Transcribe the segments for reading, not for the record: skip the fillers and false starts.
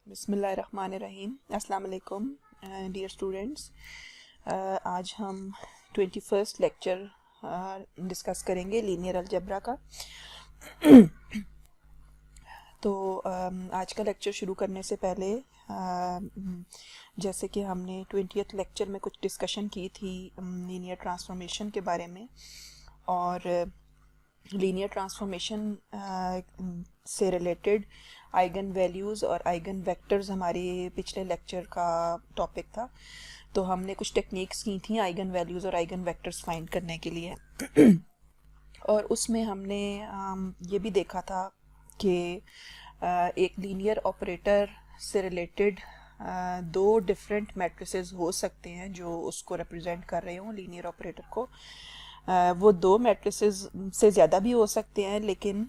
बिस्मिल्लाहिर्रहमानिर्रहीम। अस्सलाम वालेकुम डियर स्टूडेंट्स। आज हम 21st लेक्चर डिस्कस करेंगे लीनियर अलजेब्रा का। तो आज का लेक्चर शुरू करने से पहले जैसे कि हमने 20th लेक्चर में कुछ डिस्कशन की थी लीनियर ट्रांसफॉर्मेशन के बारे में, और लीनियर ट्रांसफॉर्मेशन से रिलेटेड आइगन वैल्यूज़ और आइगन वेक्टर्स हमारे पिछले लेक्चर का टॉपिक था। तो हमने कुछ टेक्निक्स की थी आइगन वैल्यूज़ और आइगन वेक्टर्स फाइंड करने के लिए। और उसमें हमने ये भी देखा था कि एक लीनियर ऑपरेटर से रिलेटेड दो डिफरेंट मैट्रिसेस हो सकते हैं जो उसको रिप्रेजेंट कर रहे हों लीनियर ऑपरेटर को। वो दो मैट्रिसेस से ज़्यादा भी हो सकते हैं, लेकिन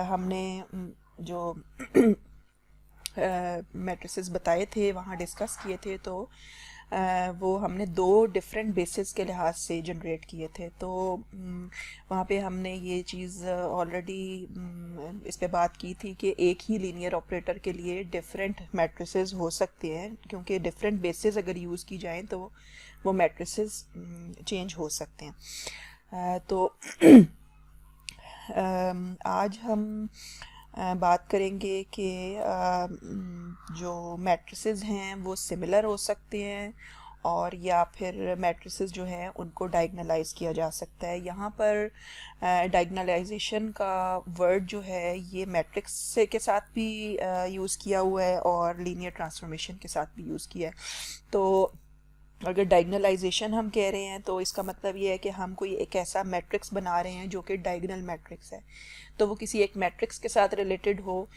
हमने जो मैट्रिसेस बताए थे वहाँ डिस्कस किए थे, तो वो हमने दो डिफरेंट बेसिस के लिहाज से जनरेट किए थे। तो वहाँ पे हमने ये चीज़ ऑलरेडी इस पे बात की थी कि एक ही लीनियर ऑपरेटर के लिए डिफरेंट मैट्रिसेस हो सकते हैं, क्योंकि डिफरेंट बेसिस अगर यूज़ की जाएं तो वो मैट्रिसेस चेंज हो सकते हैं। तो आज हम बात करेंगे कि जो मैट्रिसेस हैं वो सिमिलर हो सकते हैं, और या फिर मैट्रिसेस जो हैं उनको डायगनलाइज किया जा सकता है। यहाँ पर डायगनलाइजेशन का वर्ड जो है ये मैट्रिक्स के साथ भी यूज़ किया हुआ है और लीनियर ट्रांसफॉर्मेशन के साथ भी यूज़ किया है। तो अगर डायगनलाइजेशन हम कह रहे हैं तो इसका मतलब ये है कि हम कोई एक ऐसा मैट्रिक्स बना रहे हैं जो कि डायगनल मैट्रिक्स है, तो वो किसी एक मैट्रिक्स के साथ रिलेटेड हो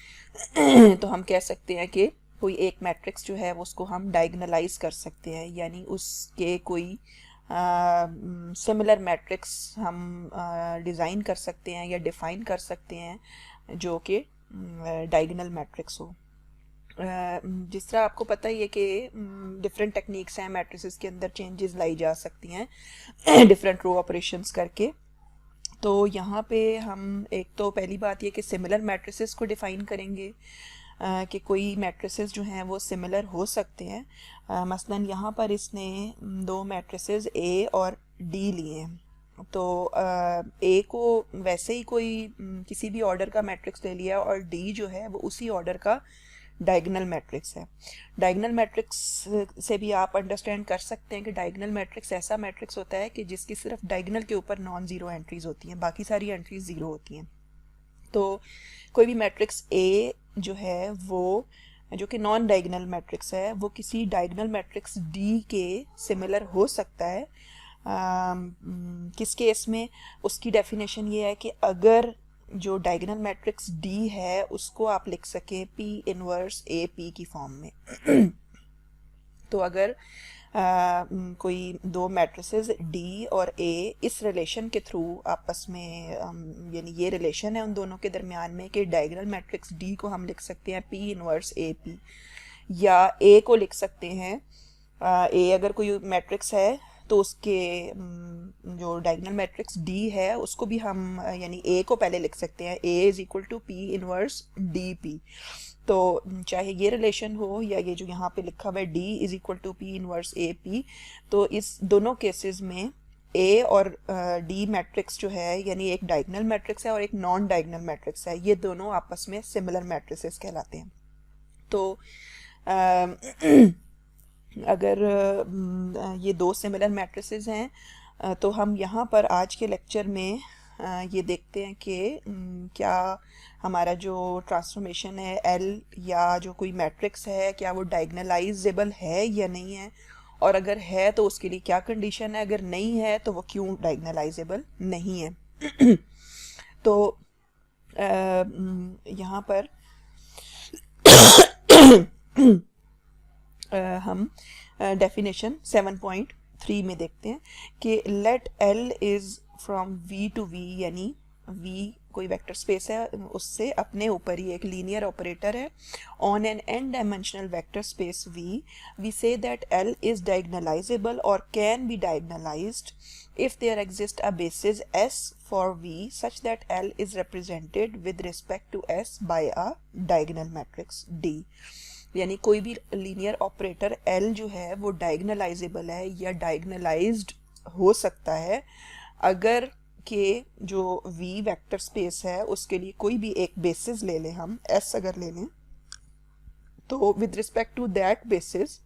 तो हम कह सकते हैं कि कोई एक मैट्रिक्स जो है उसको हम डायगनलाइज कर सकते हैं, यानी उसके कोई सिमिलर मैट्रिक्स हम डिज़ाइन कर सकते हैं या डिफ़ाइन कर सकते हैं जो कि डायगनल मैट्रिक्स हो। जिस तरह आपको पता ही है कि डिफरेंट टेक्निक्स हैं मैट्रिसेस के अंदर चेंजेस लाई जा सकती हैं डिफरेंट रो ऑपरेशंस करके। तो यहाँ पे हम एक तो पहली बात ये कि सिमिलर मैट्रिसेस को डिफ़ाइन करेंगे कि कोई मैट्रिसेस जो हैं वो सिमिलर हो सकते हैं। मसलन यहाँ पर इसने दो मैट्रिसेस ए और डी लिए हैं, तो ए को वैसे ही कोई किसी भी ऑर्डर का मैट्रिक्स ले लिया और डी जो है वो उसी ऑर्डर का डायगनल मैट्रिक्स है। डायगनल मैट्रिक्स से भी आप अंडरस्टैंड कर सकते हैं कि डायगनल मैट्रिक्स ऐसा मैट्रिक्स होता है कि जिसकी सिर्फ डायगनल के ऊपर नॉन ज़ीरो एंट्रीज होती हैं, बाकी सारी एंट्रीज ज़ीरो होती हैं। तो कोई भी मैट्रिक्स ए जो है वो जो कि नॉन डायगनल मैट्रिक्स है वो किसी डायगनल मैट्रिक्स डी के सिमिलर हो सकता है। किस केस में? उसकी डेफिनेशन ये है कि अगर जो डायगनल मैट्रिक्स डी है उसको आप लिख सकें पी इनवर्स ए पी की फॉर्म में। तो अगर कोई दो मैट्रिसेस डी और ए इस रिलेशन के थ्रू आपस में यानी ये रिलेशन है उन दोनों के दरमियान में कि डायगनल मैट्रिक्स डी को हम लिख सकते हैं पी इनवर्स ए पी, या ए को लिख सकते हैं ए अगर कोई मैट्रिक्स है तो उसके जो डायगनल मैट्रिक्स डी है उसको भी हम यानी ए को पहले लिख सकते हैं A is equal to P inverse D P. तो चाहे ये रिलेशन हो या ये जो यहाँ पे लिखा हुआ है D is equal to P inverse A P, तो इस दोनों केसेस में ए और डी मैट्रिक्स जो है यानी एक डायगनल मैट्रिक्स है और एक नॉन डायगनल मैट्रिक्स है, ये दोनों आपस में सिमिलर मैट्रिसेस कहलाते हैं। तो अगर ये दो सिमिलर मैट्रिसेस हैं तो हम यहाँ पर आज के लेक्चर में ये देखते हैं कि क्या हमारा जो ट्रांसफॉर्मेशन है एल या जो कोई मैट्रिक्स है क्या वो डायगनलाइजेबल है या नहीं है, और अगर है तो उसके लिए क्या कंडीशन है, अगर नहीं है तो वो क्यों डायगनलाइजेबल नहीं है। तो यहाँ पर हम डेफिनेशन 7.3 में देखते हैं कि let L is from V to V, यानी वी कोई वेक्टर स्पेस है उससे अपने ऊपर ही एक लीनियर ऑपरेटर है on an n dimensional vector space V से दैट एल इज़ डायगनलाइजेबल और can be diagonalized if there exists a basis S for V such that L is represented with respect to S by a diagonal matrix D. यानी कोई भी linear operator L जो है वो diagonalisable है या डायगनलाइज्ड हो सकता है अगर के जो V वेक्टर स्पेस है उसके लिए कोई भी एक बेसिस ले लें, हम S अगर ले लें तो with respect to that basis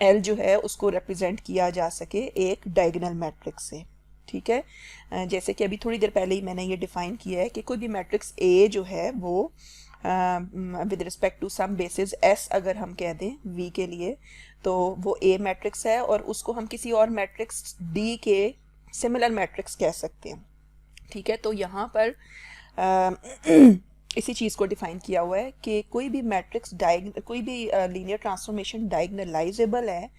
L जो है उसको रिप्रेजेंट किया जा सके एक डायगोनल मैट्रिक्स से, ठीक है। जैसे कि अभी थोड़ी देर पहले ही मैंने ये डिफाइन किया है कि कोई भी मैट्रिक्स A जो है वो with respect to some basis S अगर हम कह दें V के लिए तो वो A मैट्रिक्स है और उसको हम किसी और मैट्रिक्स D के सिमिलर मैट्रिक्स कह सकते हैं, ठीक है। तो यहाँ पर इसी चीज़ को डिफाइन किया हुआ है कि कोई भी मैट्रिक्स कोई भी लीनियर ट्रांसफॉर्मेशन डायगनलाइजेबल है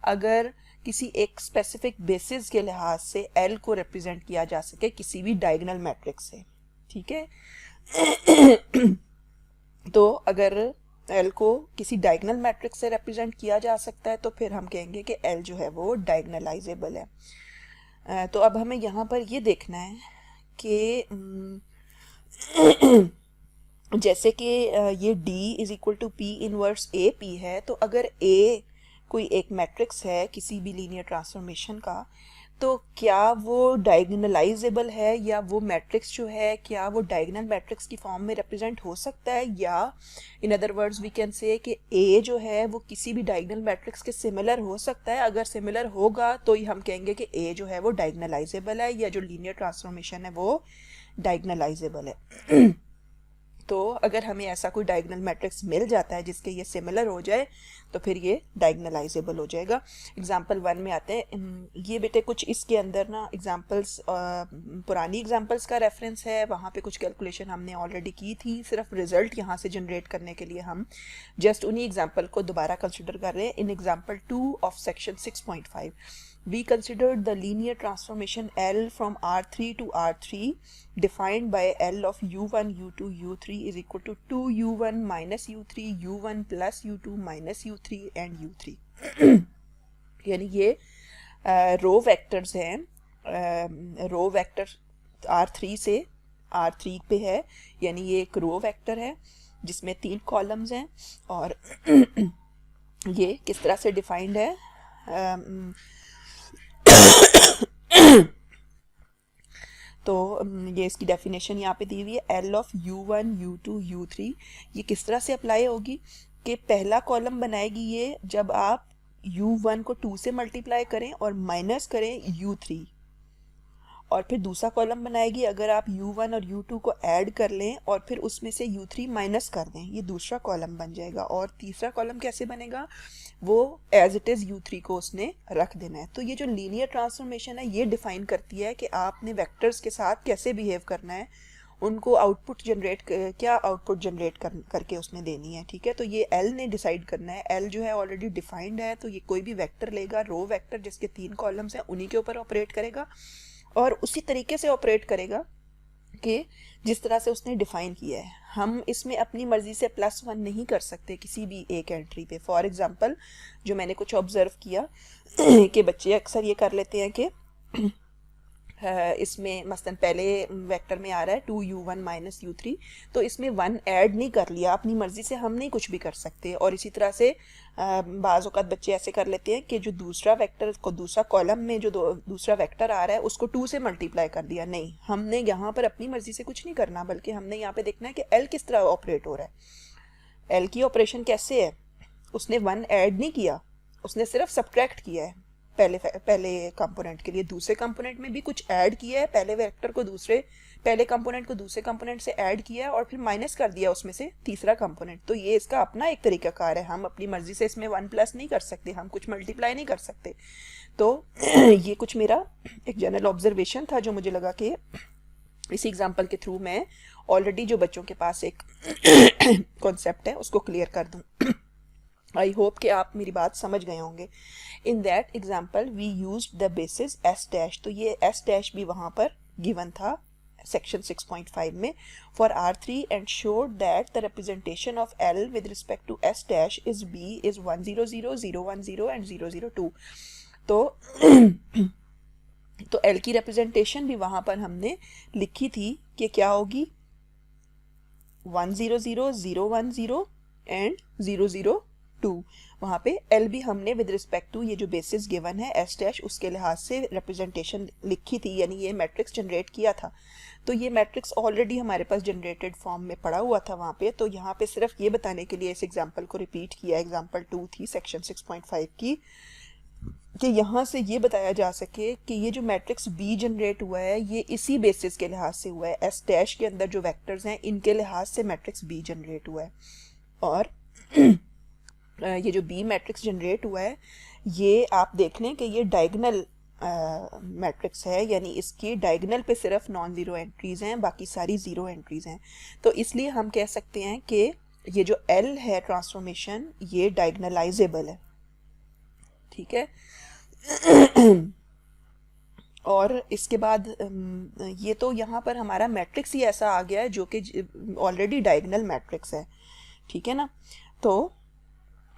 अगर किसी एक स्पेसिफिक बेसिस के लिहाज से L को रिप्रेजेंट किया जा सके किसी भी डायगोनल मैट्रिक्स से, ठीक है। तो अगर L को किसी डायगोनल मैट्रिक्स से रिप्रेजेंट किया जा सकता है तो फिर हम कहेंगे कि L जो है वो डायगनलाइजेबल है। तो अब हमें यहाँ पर ये देखना है कि जैसे कि ये D is equal to P inverse A P है, तो अगर A कोई एक मैट्रिक्स है किसी भी लीनियर ट्रांसफॉर्मेशन का तो क्या वो डायगोनलाइजेबल है या वो मैट्रिक्स जो है क्या वो डायगोनल मैट्रिक्स की फॉर्म में रिप्रेजेंट हो सकता है, या in other words we can say कि A जो है वो किसी भी डायगोनल मैट्रिक्स के सिमिलर हो सकता है। अगर सिमिलर होगा तो ही हम कहेंगे कि A जो है वो डायगोनलाइजेबल है या जो लीनियर ट्रांसफॉर्मेशन है वो डायगोनलाइजेबल है। तो अगर हमें ऐसा कोई डायगोनल मैट्रिक्स मिल जाता है जिसके ये सिमिलर हो जाए तो फिर ये डायगोनलाइजेबल हो जाएगा। एग्जांपल 1 में आते हैं, ये बेटे कुछ इसके अंदर ना एग्जांपल्स पुरानी एग्जांपल्स का रेफरेंस है, वहाँ पे कुछ कैलकुलेशन हमने ऑलरेडी की थी, सिर्फ रिजल्ट यहाँ से जनरेट करने के लिए हम जस्ट उन्हीं एग्जांपल को दोबारा कंसिडर कर रहे हैं। In example 2 of section 6.5 we considered the linear transformation L from R3 to R3 defined by L of U1, U2, U3 is equal to 2U1 minus U3, U1 plus U2 minus U3 and U3। यानी ये रो vectors हैं, row vector R3 से R3 पे है, यानी ये एक row vector है जिसमें 3 कॉलम्स हैं और ये किस तरह से डिफाइंड है, तो ये इसकी डेफिनेशन यहाँ पे दी हुई है। L of U1, U2, U3 ये किस तरह से अप्लाई होगी कि पहला कॉलम बनाएगी ये जब आप U1 को 2 से मल्टीप्लाई करें और माइनस करें U3, और फिर दूसरा कॉलम बनाएगी अगर आप U1 और U2 को ऐड कर लें और फिर उसमें से U3 माइनस कर दें, ये दूसरा कॉलम बन जाएगा। और तीसरा कॉलम कैसे बनेगा, वो एज इट इज़ U3 को उसने रख देना है। तो ये जो लीनियर ट्रांसफॉर्मेशन है ये डिफाइन करती है कि आपने वेक्टर्स के साथ कैसे बिहेव करना है, उनको आउटपुट जनरेट क्या आउटपुट जनरेट करके उसने देनी है, ठीक है। तो ये L ने डिसाइड करना है, L जो है ऑलरेडी डिफाइंड है, तो ये कोई भी वेक्टर लेगा, रो वेक्टर जिसके 3 कॉलम्स हैं उन्हीं के ऊपर ऑपरेट करेगा और उसी तरीके से ऑपरेट करेगा कि जिस तरह से उसने डिफाइन किया है। हम इसमें अपनी मर्जी से +1 नहीं कर सकते किसी भी एक एंट्री पे। फॉर एग्जांपल जो मैंने कुछ ऑब्जर्व किया कि बच्चे अक्सर ये कर लेते हैं कि इसमें मसलन पहले वेक्टर में आ रहा है 2U1 माइनस U3, तो इसमें 1 ऐड नहीं कर लिया, अपनी मर्जी से हम नहीं कुछ भी कर सकते। और इसी तरह से बाज़ औक़ात बच्चे ऐसे कर लेते हैं कि जो दूसरा वेक्टर को दूसरा कॉलम में जो दूसरा वेक्टर आ रहा है उसको 2 से मल्टीप्लाई कर दिया। नहीं, हमने यहाँ पर अपनी मर्जी से कुछ नहीं करना, बल्कि हमने यहाँ पे देखना है कि L किस तरह ऑपरेट हो रहा है। L की ऑपरेशन कैसे है, उसने 1 ऐड नहीं किया, उसने सिर्फ सब्ट्रैक्ट किया है पहले कंपोनेंट के लिए, दूसरे कंपोनेंट में भी कुछ ऐड किया है, पहले वेक्टर को पहले कंपोनेंट को दूसरे कंपोनेंट से ऐड किया है और फिर माइनस कर दिया उसमें से तीसरा कंपोनेंट। तो ये इसका अपना एक तरीकाकार है, हम अपनी मर्जी से इसमें 1 प्लस नहीं कर सकते, हम कुछ मल्टीप्लाई नहीं कर सकते। तो ये कुछ मेरा एक जनरल ऑब्जर्वेशन था जो मुझे लगा कि इसी एग्जाम्पल के थ्रू मैं ऑलरेडी जो बच्चों के पास एक कॉन्सेप्ट है उसको क्लियर कर दूँ। आई होप कि आप मेरी बात समझ गए होंगे। In that example we use the basis S dash, तो ये S डैश भी वहाँ पर गिवन था सेक्शन 6.5 में for R3 and showed that the representation of L with respect to S dash is B is 1 0 0 0 1 0 and 0 0 2। तो तो L की रिप्रेजेंटेशन भी वहाँ पर हमने लिखी थी कि क्या होगी, 1 0 0 0 1 0 एंड 0 0 2। वहाँ पे एल भी हमने विद रिस्पेक्ट टू ये जो बेसिस गिवन है एस डैश उसके लिहाज से रिप्रेजेंटेशन लिखी थी, यानी ये मैट्रिक्स जनरेट किया था। तो ये मैट्रिक्स ऑलरेडी हमारे पास जनरेटेड फॉर्म में पड़ा हुआ था वहाँ पे। तो यहाँ पे सिर्फ ये बताने के लिए इस एग्जांपल को रिपीट किया, एग्जांपल 2 थी सेक्शन 6.5 की, कि यहाँ से ये बताया जा सके कि ये जो मैट्रिक्स बी जनरेट हुआ है ये इसी बेसिस के लिहाज से हुआ है, एस डैश के अंदर जो वेक्टर्स हैं इनके लिहाज से मैट्रिक्स बी जनरेट हुआ है। और ये जो बी मैट्रिक्स जनरेट हुआ है ये आप देख लें कि ये डायगनल मैट्रिक्स है, यानी इसकी डायगनल पे सिर्फ नॉन ज़ीरो एंट्रीज़ हैं, बाकी सारी ज़ीरो एंट्रीज़ हैं। तो इसलिए हम कह सकते हैं कि ये जो एल है ट्रांसफॉर्मेशन ये डायगनलाइजेबल है, ठीक है। और इसके बाद ये तो यहाँ पर हमारा मैट्रिक्स ही ऐसा आ गया है जो कि ऑलरेडी डायगनल मैट्रिक्स है, ठीक है ना। तो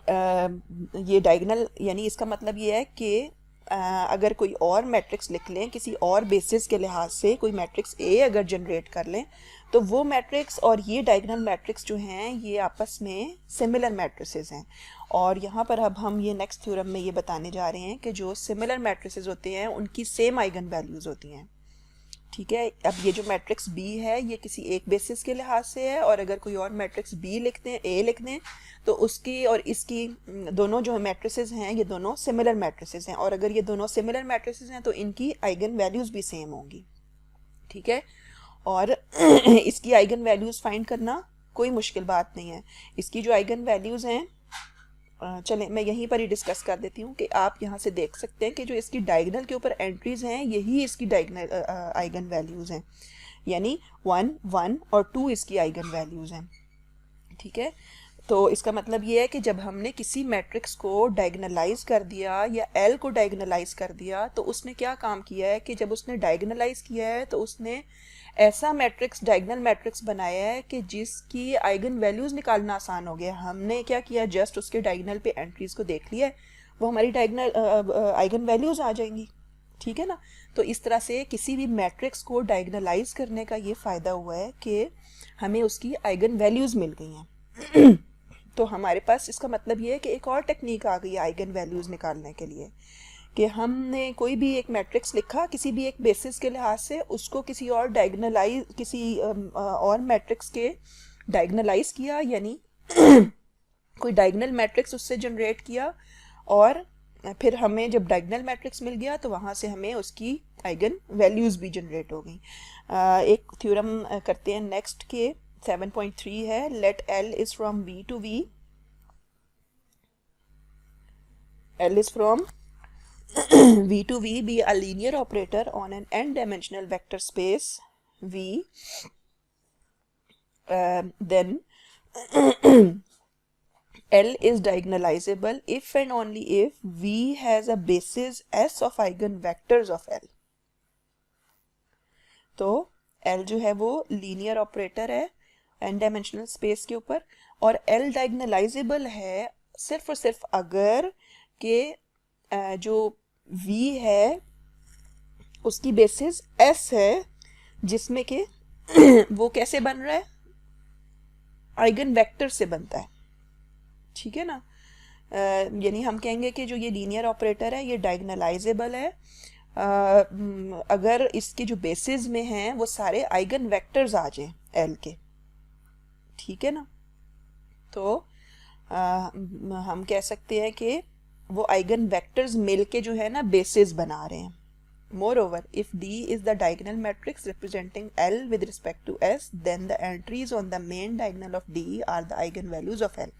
ये डायगनल यानी इसका मतलब ये है कि अगर कोई और मैट्रिक्स लिख लें किसी और बेसिस के लिहाज से, कोई मैट्रिक्स ए अगर जनरेट कर लें तो वो मैट्रिक्स और ये डायगनल मैट्रिक्स जो हैं ये आपस में सिमिलर मैट्रिसेस हैं। और यहाँ पर अब हम ये नेक्स्ट थ्योरम में ये बताने जा रहे हैं कि जो सिमिलर मैट्रिसेस होते हैं उनकी सेम आइगन वैल्यूज़ होती हैं, ठीक है। अब ये जो मैट्रिक्स बी है ये किसी एक बेसिस के लिहाज से है, और अगर कोई और मैट्रिक्स बी लिख दें, ए लिख दें, तो उसकी और इसकी दोनों जो मैट्रिसेस हैं ये दोनों सिमिलर मैट्रिसेस हैं, और अगर ये दोनों सिमिलर मैट्रिसेस हैं तो इनकी आइगन वैल्यूज़ भी सेम होंगी, ठीक है। और इसकी आइगन वैल्यूज़ फाइंड करना कोई मुश्किल बात नहीं है। इसकी जो आइगन वैल्यूज़ हैं चलें मैं यहीं पर ही डिस्कस कर देती हूँ कि आप यहाँ से देख सकते हैं कि जो इसकी डायगनल के ऊपर एंट्रीज़ हैं यही इसकी डायगनल आइगन वैल्यूज़ हैं, यानी 1 1 और 2 इसकी आइगन वैल्यूज़ हैं, ठीक है। तो इसका मतलब ये है कि जब हमने किसी मैट्रिक्स को डायगनलाइज कर दिया या एल को डायगनलाइज कर दिया तो उसने क्या काम किया है कि जब उसने डायगनलाइज किया है तो उसने ऐसा मैट्रिक्स डायगनल मैट्रिक्स बनाया है कि जिसकी आइगन वैल्यूज़ निकालना आसान हो गया। हमने क्या किया, जस्ट उसके डायगनल पे एंट्रीज़ को देख लिया, वो हमारी डायगनल आइगन वैल्यूज़ आ जाएंगी, ठीक है ना। तो इस तरह से किसी भी मैट्रिक्स को डायगनलाइज करने का ये फ़ायदा हुआ है कि हमें उसकी आइगन वैल्यूज़ मिल गई हैं। तो हमारे पास इसका मतलब ये है कि एक और टेक्निक आ गई है आइगन वैल्यूज़ निकालने के लिए, कि हमने कोई भी एक मैट्रिक्स लिखा किसी भी एक बेसिस के लिहाज से, उसको किसी और और मैट्रिक्स के डायगनलाइज किया, यानी कोई डायगनल मैट्रिक्स उससे जनरेट किया, और फिर हमें जब डायगनल मैट्रिक्स मिल गया तो वहाँ से हमें उसकी आइगन वैल्यूज़ भी जनरेट हो गई। एक थ्योरम करते हैं नेक्स्ट के 7.3 है, late L is from V to V, L is from V to V be a linear operator on an n-dimensional vector space V, then L is diagonalizable if and only if V has a basis S of eigenvectors of L। तो L जो है वो linear operator है n dimensional space के ऊपर, और L diagonalisable है सिर्फ और सिर्फ अगर के जो V है उसकी बेसिस S है, जिसमें के वो कैसे बन रहा है, आइगन वेक्टर से बनता है, ठीक है ना। यानी हम कहेंगे कि जो ये लीनियर ऑपरेटर है ये डायगनलाइजेबल है अगर इसके जो बेसिस में हैं वो सारे आइगन वेक्टर्स आ जाएं L के, ठीक है ना। तो हम कह सकते हैं कि वो आइगन वेक्टर्स मिलके जो है ना बेसिस बना रहे हैं। Moreover, if D is the diagonal matrix representing L with respect to S, then the entries on the main diagonal of D are the eigenvalues of L।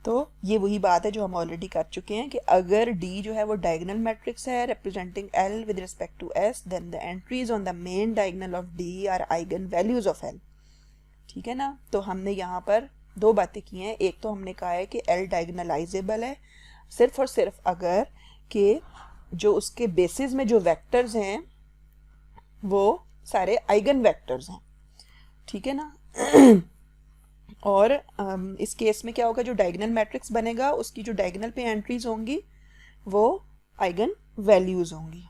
तो ये वही बात है जो हम ऑलरेडी कर चुके हैं कि अगर D जो है वो डायगोनल मैट्रिक्स है representing L with respect to S, then the entries on the main diagonal of D are eigenvalues of L, ठीक है ना। तो हमने यहाँ पर दो बातें की हैं, एक तो हमने कहा है कि L डायगोनलाइजेबल है सिर्फ और सिर्फ अगर कि जो उसके बेसिस में जो वेक्टर्स हैं वो सारे आइगन वेक्टर्स हैं, ठीक है ना। और इस केस में क्या होगा, जो डायगोनल मैट्रिक्स बनेगा उसकी जो डायगोनल पे एंट्रीज होंगी वो आइगन वैल्यूज होंगी,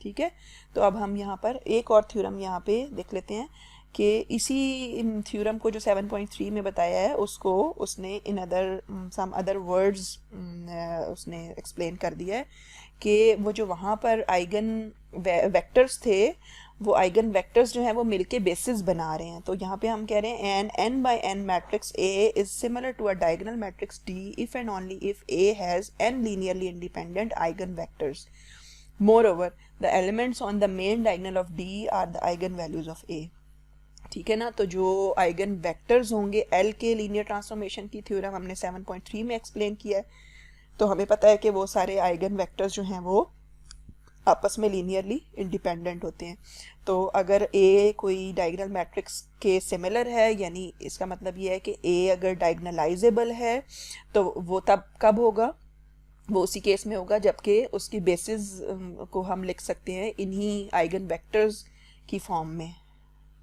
ठीक है। तो अब हम यहाँ पर एक और थ्योरम यहाँ पे देख लेते हैं कि इसी थ्योरम को जो 7.3 में बताया है उसको उसने in other some other words उसने एक्सप्लेन कर दिया है कि वो जो वहाँ पर आइगन वेक्टर्स थे वो आइगन वेक्टर्स जो हैं वो मिलके बेसिस बना रहे हैं। तो यहाँ पे हम कह रहे हैं an n by n matrix A is similar to a diagonal matrix D if and only if A has n linearly independent eigenvectors. Moreover, the elements on the main diagonal of D are the eigenvalues of A. ठीक है ना। तो जो eigen vectors होंगे L के linear transformation की theorem हमने 7.3 में एक्सप्लेन किया है। तो हमें पता है कि वो सारे आइगन वेक्टर्स जो हैं वो आपस में लीनियरली इंडिपेंडेंट होते हैं। तो अगर A कोई डायगोनल मैट्रिक्स के सिमिलर है, यानी इसका मतलब ये है कि A अगर डायगोनलाइजेबल है तो वो तब कब होगा, वो उसी केस में होगा जबकि उसकी बेसिस को हम लिख सकते हैं इन्हीं आइगन वेक्टर्स की फॉर्म में।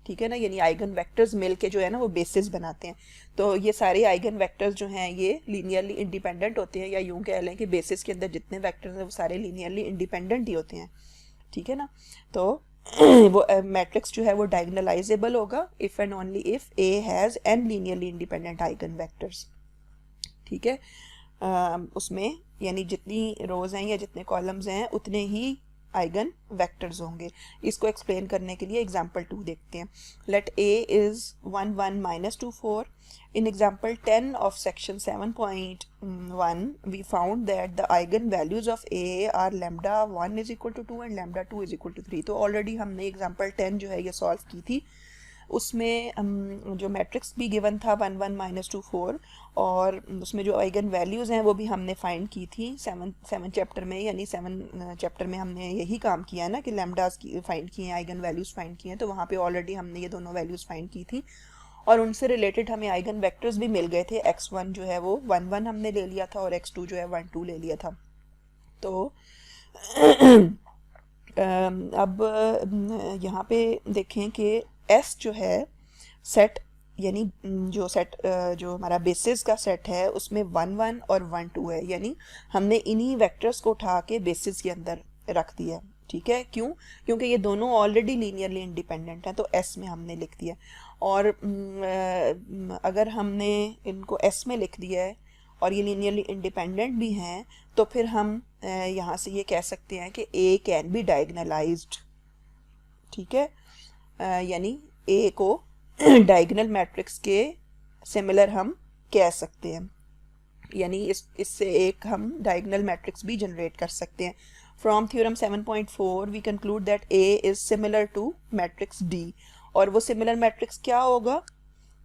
ठीक है ना, यानी आइगन वेक्टर्स मिल के जो है ना वो बेसिस बनाते हैं। तो ये सारे आइगन वेक्टर्स जो हैं ये लीनियरली इंडिपेंडेंट होते हैं, या यूं कह लें कि बेसिस के अंदर जितने वेक्टर्स हैं वो सारे लीनियरली इंडिपेंडेंट ही होते हैं। ठीक है ना। तो वो मैट्रिक्स जो है वो डायगोनलाइजेबल होगा if and only if A has n linearly independent eigen vectors. ठीक है। उसमें यानी जितनी रोज़ हैं या जितने कॉलम्स हैं उतने ही आइगन वेक्टर्स होंगे। इसको एक्सप्लेन करने के लिए एग्जांपल 2 देखते हैं। Let A is 1 1 minus 2 4. In example 10 of section 7.1 we found that the eigen values of A are lambda 1 is equal to 2 and lambda 2 is equal to 3. तो ऑलरेडी हमने example 10 जो है ये सॉल्व की थी। उसमें जो मैट्रिक्स भी गिवन था 1 1 minus 2 4 और उसमें जो आइगन वैल्यूज़ हैं वो भी हमने फाइंड की थी 7 चैप्टर में, यानी 7 चैप्टर में हमने यही काम किया है ना कि लैम्डास की फाइंड किए हैं, आइगन वैल्यूज़ फाइंड किए हैं। तो वहाँ पे ऑलरेडी हमने ये दोनों वैल्यूज़ फाइंड की थी और उनसे रिलेटेड हमें आइगन वेक्टर्स भी मिल गए थे। x1 जो है वो 1 1 हमने ले लिया था और x2 जो है 1 2 ले लिया था। तो अब यहाँ पे देखें कि S जो है सेट, यानी जो सेट जो हमारा बेसिस का सेट है उसमें 1 1 और 1 2 है, यानी हमने इन्हीं वेक्टर्स को उठा के बेसिस के अंदर रख दिया। ठीक है। क्यों? क्योंकि ये दोनों ऑलरेडी लीनियरली इंडिपेंडेंट हैं तो S में हमने लिख दिया। और अगर हमने इनको S में लिख दिया है और ये लीनियरली इंडिपेंडेंट भी हैं तो फिर हम यहाँ से ये कह सकते हैं कि A कैन बी डायगोनलाइज्ड। ठीक है। यानी A को डायगोनल मैट्रिक्स के सिमिलर हम कह सकते हैं, यानी इससे एक हम डायगोनल मैट्रिक्स भी जनरेट कर सकते हैं। From theorem 7.4 we conclude that A is similar to matrix D। और वो सिमिलर मैट्रिक्स क्या होगा?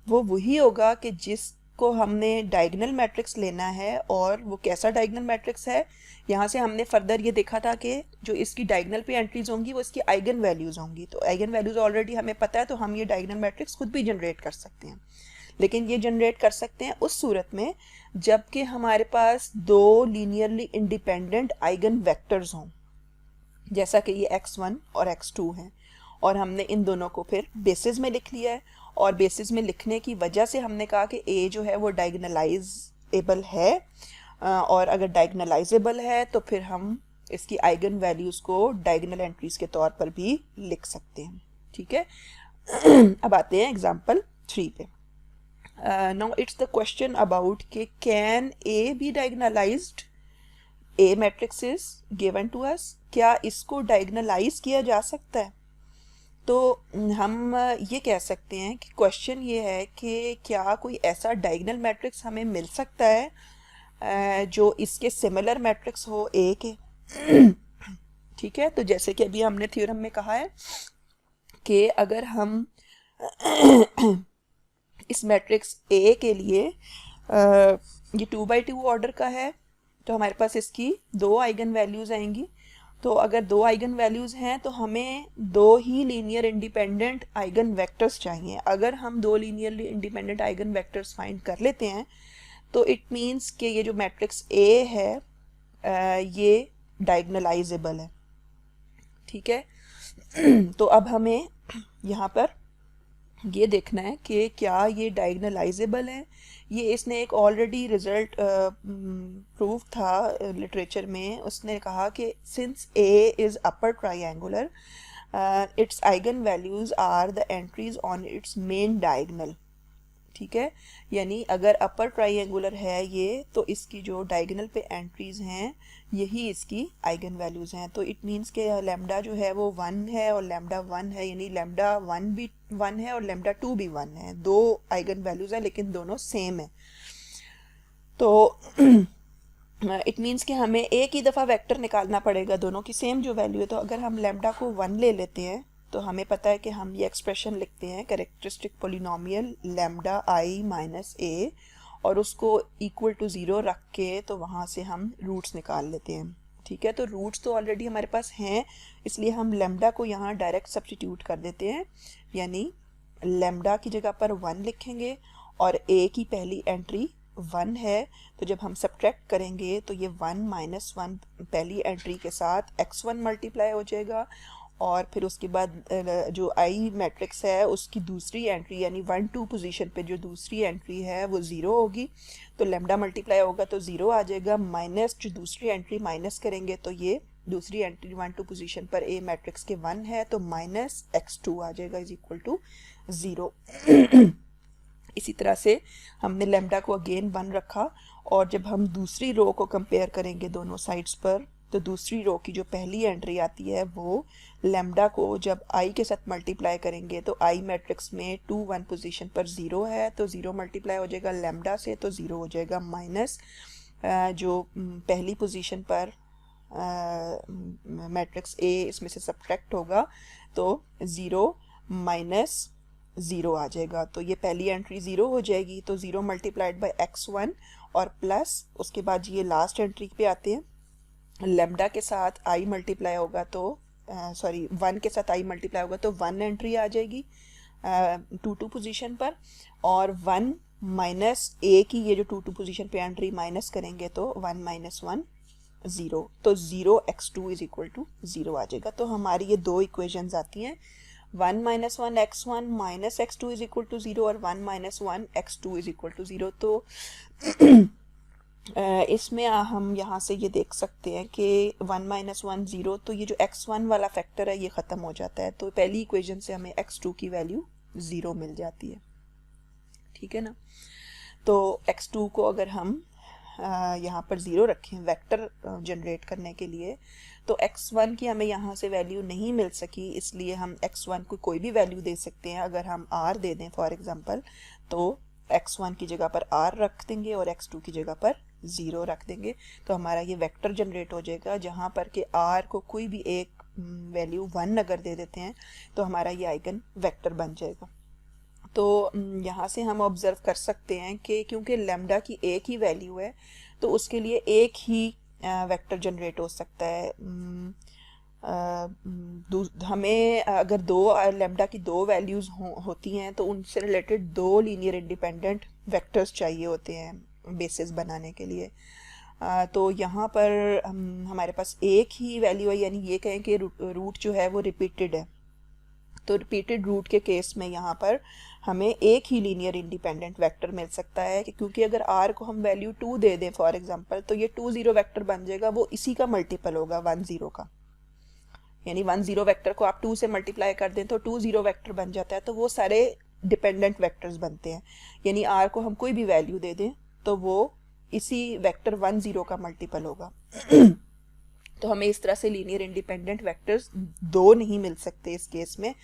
वो वही होगा कि जिसको हमने डायगोनल मैट्रिक्स लेना है। और वो कैसा डायगोनल मैट्रिक्स है? यहाँ से हमने फर्दर ये देखा था कि जो इसकी डायगोनल पे एंट्रीज होंगी वो इसकी आइगन वैल्यूज़ होंगी। तो आइगन वैल्यूज़ ऑलरेडी हमें पता है तो हम ये डायगोनल मैट्रिक्स खुद भी जनरेट कर सकते हैं। लेकिन ये जनरेट कर सकते हैं उस सूरत में जबकि हमारे पास दो लीनियरली इंडिपेंडेंट आइगन वेक्टर्स हों, जैसा कि ये x1 और x2 हैं, और हमने इन दोनों को फिर बेसिस में लिख लिया है। और बेसिस में लिखने की वजह से हमने कहा कि A जो है वो डायगोनलाइजेबल है, और अगर डायगोनलाइजेबल है तो फिर हम इसकी आइगन वैल्यूज़ को डायगोनल एंट्रीज के तौर पर भी लिख सकते हैं। ठीक है। अब आते हैं एग्जांपल 3 पे। Now it's the question about कि can A be diagonalized? A matrix is given to us, क्या इसको डायगोनलाइज किया जा सकता है? तो हम ये कह सकते हैं कि क्वेश्चन ये है कि क्या कोई ऐसा डायगोनल मैट्रिक्स हमें मिल सकता है जो इसके सिमिलर मैट्रिक्स हो A के। ठीक है। तो जैसे कि अभी हमने थ्योरम में कहा है कि अगर हम इस मैट्रिक्स A के लिए ये 2 by 2 ऑर्डर का है तो हमारे पास इसकी 2 आइगन वैल्यूज़ आएंगी। तो अगर 2 आइगन वैल्यूज़ हैं तो हमें 2 ही लीनियर इंडिपेंडेंट आइगन वेक्टर्स चाहिए। अगर हम 2 linearly independent eigen vectors find कर लेते हैं तो इट मीन्स कि ये जो मैट्रिक्स A है ये डायगोनलाइजेबल है। ठीक है। तो अब हमें यहाँ पर ये देखना है कि क्या ये डायगनलाइजेबल है। ये इसने एक ऑलरेडी रिजल्ट प्रूव था लिटरेचर में, उसने कहा कि since A is upper triangular its eigen values are the entries on its main diagonal. ठीक है, यानी अगर अपर ट्राइंगुलर है ये, तो इसकी जो डायगोनल पे एंट्रीज हैं यही इसकी आइगन वैल्यूज हैं। तो इट मीन्स के लैम्डा जो है वो 1 है और लैम्डा 1 है, यानी लैम्डा 1 भी 1 है और लैम्डा 2 भी 1 है। दो आइगन वैल्यूज हैं लेकिन दोनों सेम है। तो इट मीन्स कि हमें एक ही दफ़ा वेक्टर निकालना पड़ेगा दोनों की सेम जो वैल्यू है। तो अगर हम लैम्डा को 1 ले लेते हैं तो हमें पता है कि हम ये एक्सप्रेशन लिखते हैं कैरेक्टरिस्टिक पोलिनोमियल लैम्डा आई माइनस ए, और उसको इक्वल टू 0 रख के तो वहाँ से हम रूट्स निकाल लेते हैं। ठीक है, तो रूट्स तो ऑलरेडी हमारे पास हैं, इसलिए हम लैम्डा को यहाँ डायरेक्ट सब्स्टिट्यूट कर देते हैं, यानी लैम्डा की जगह पर 1 लिखेंगे और ए की पहली एंट्री 1 है, तो जब हम सब्ट्रैक्ट करेंगे तो ये 1 माइनस 1 पहली एंट्री के साथ x1 मल्टीप्लाई हो जाएगा, और फिर उसके बाद जो आई मैट्रिक्स है उसकी दूसरी एंट्री यानी 1 2 पोजीशन पे जो दूसरी एंट्री है वो 0 होगी, तो लैम्डा मल्टीप्लाई होगा तो 0 आ जाएगा, माइनस जो दूसरी एंट्री माइनस करेंगे तो ये दूसरी एंट्री 1 2 पोजीशन पर ए मैट्रिक्स के 1 है, तो माइनस x2 आ जाएगा इज इक्वल टू 0। इसी तरह से हमने लैम्डा को अगेन 1 रखा, और जब हम दूसरी रो को कंपेयर करेंगे दोनों साइड्स पर, तो दूसरी रो की जो पहली एंट्री आती है वो लैम्डा को जब आई के साथ मल्टीप्लाई करेंगे तो आई मैट्रिक्स में 2 1 पोजीशन पर 0 है, तो 0 मल्टीप्लाई हो जाएगा लैम्डा से तो 0 हो जाएगा, माइनस जो पहली पोजीशन पर मैट्रिक्स ए इसमें से सब्ट्रैक्ट होगा तो 0 माइनस 0 आ जाएगा, तो ये पहली एंट्री 0 हो जाएगी, तो 0 मल्टीप्लाइड बाई x1 और प्लस उसके बाद ये लास्ट एंट्री पे आते हैं, लैम्डा के साथ आई मल्टीप्लाई होगा तो 1 के साथ आई मल्टीप्लाई होगा तो 1 एंट्री आ जाएगी 2 2 पोजीशन पर, और 1 माइनस ए की ये जो 2 2 पोजीशन पे एंट्री माइनस करेंगे तो 1 माइनस 1 0, तो 0 x2 इज इक्वल टू 0 आ जाएगा। तो हमारी ये दो इक्वेशंस आती हैं, 1 minus 1 x1 minus x2 is equal to 0 और 1 minus 1 x2 is equal to 0। तो इसमें हम यहाँ से ये देख सकते हैं कि 1 माइनस 1 0, तो ये जो x1 वाला फैक्टर है ये ख़त्म हो जाता है, तो पहली इक्वेशन से हमें x2 की वैल्यू 0 मिल जाती है। ठीक है ना, तो x2 को अगर हम यहाँ पर 0 रखें वेक्टर जनरेट करने के लिए, तो x1 की हमें यहाँ से वैल्यू नहीं मिल सकी, इसलिए हम x1 को कोई भी वैल्यू दे सकते हैं। अगर हम r दे दें फॉर एग्जांपल, तो x1 की जगह पर r रख देंगे और x2 की जगह पर 0 रख देंगे, तो हमारा ये वेक्टर जनरेट हो जाएगा, जहाँ पर कि r को कोई भी एक वैल्यू 1 अगर दे देते हैं तो हमारा ये आइगन वेक्टर बन जाएगा। तो यहाँ से हम ऑब्ज़र्व कर सकते हैं कि क्योंकि लैम्डा की एक ही वैल्यू है तो उसके लिए एक ही वेक्टर जनरेट हो सकता है। हमें अगर लैम्डा की दो वैल्यूज़ होती हैं तो उनसे रिलेटेड दो लीनियर इंडिपेंडेंट वेक्टर्स चाहिए होते हैं बेसिस बनाने के लिए। तो यहाँ पर हमारे पास एक ही वैल्यू है, यानी ये कहें कि रूट जो है वो रिपीटेड है, तो रिपीटेड रूट के केस में यहाँ पर हमें एक ही लीनियर इंडिपेंडेंट वेक्टर मिल सकता है कि क्योंकि अगर r को हम वैल्यू 2 दे दें फॉर एग्जांपल, तो ये 2 0 वेक्टर बन जाएगा, वो इसी का मल्टीपल होगा 1 0 का, यानी 1 0 वेक्टर को आप 2 से मल्टीप्लाई कर दें तो 2 0 वेक्टर बन जाता है, तो वो सारे डिपेंडेंट वेक्टर्स बनते हैं। यानी r को हम कोई भी वैल्यू दे दें तो वो इसी वेक्टर 1 0 का मल्टीपल होगा। तो हमें इस तरह से लीनियर इंडिपेंडेंट वेक्टर्स दो नहीं मिल सकते, इस केस में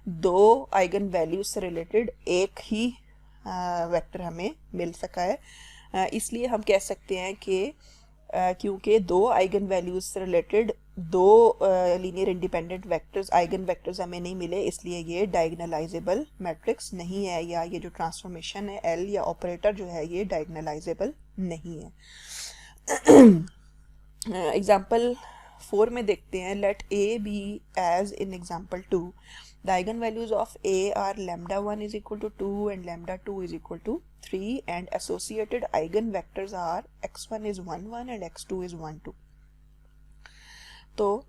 दो आइगन वैल्यूज से रिलेटेड एक ही वेक्टर हमें मिल सका है। इसलिए हम कह सकते हैं कि क्योंकि दो आइगन वैल्यूज से रिलेटेड दो linear independent vectors eigen vectors हमें नहीं मिले, इसलिए ये डायगोनलाइजेबल मैट्रिक्स नहीं है, या ये जो ट्रांसफॉर्मेशन है एल या ऑपरेटर जो है ये डायगोनलाइजेबल नहीं है। एग्जाम्पल 4 में देखते हैं, let a be as in example 2, the eigen values of a are lambda 1 is equal to 2 and lambda 2 is equal to 3 and associated eigen vectors are x1 is 1 1 and x2 is 1 2। तो